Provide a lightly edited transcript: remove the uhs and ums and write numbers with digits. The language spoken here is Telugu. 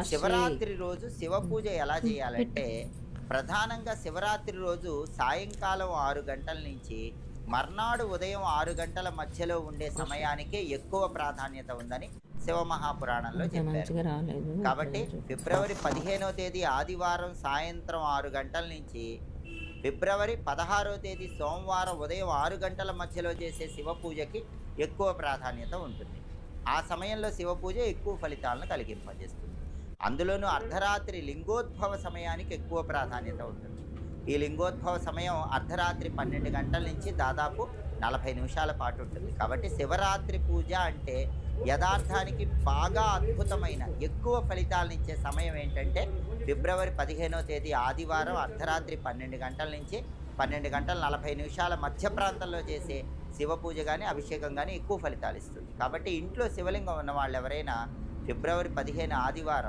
శివరాత్రి రోజు శివ పూజ ఎలా పెట్టు. చేయాలంటే, ప్రధానంగా శివరాత్రి రోజు సాయంకాలం 6 గంటల నుంచి మర్నాడు ఉదయం 6 గంటల మధ్యలో ఉండే సమయానికే ఎక్కువ ప్రాధాన్యత ఉందని శివమహాపురాణంలో అంత చెప్పారు. మంచిగా రాలేదు. కాబట్టి ఒకరోజు. ఫిబ్రవరి 15వ తేదీ ఆదివారం సాయంత్రం 6 గంటల నుంచి ఫిబ్రవరి 16వ తేదీ సోమవారం ఉదయం 6 గంటల మధ్యలో చేసే శివ పూజకి ఎక్కువ ప్రాధాన్యత ఉంటుంది. ఆ సమయంలో శివ పూజ ఎక్కువ ఫలితాలను కలిగింపజేస్తుంది. అందులోనూ అర్ధరాత్రి లింగోద్భవ సమయానికి ఎక్కువ ప్రాధాన్యత ఉంటుంది. ఈ లింగోద్భవ సమయం అర్ధరాత్రి 12 గంటల నుంచి దాదాపు 40 నిమిషాల పాటు ఉంటుంది. కాబట్టి శివరాత్రి పూజ అంటే యథార్థానికి బాగా అద్భుతమైన ఎక్కువ ఫలితాలనిచ్చే సమయం ఏంటంటే ఫిబ్రవరి 15వ తేదీ ఆదివారం అర్ధరాత్రి 12 గంటల నుంచి 12 గంటల 40 నిమిషాల మధ్య ప్రాంతంలో చేసే శివ పూజ కానీ అభిషేకం కానీ ఎక్కువ ఫలితాలు ఇస్తుంది. కాబట్టి ఇంట్లో శివలింగం ఉన్న వాళ్ళు ఎవరైనా ఫిబ్రవరి 15 ఆదివారం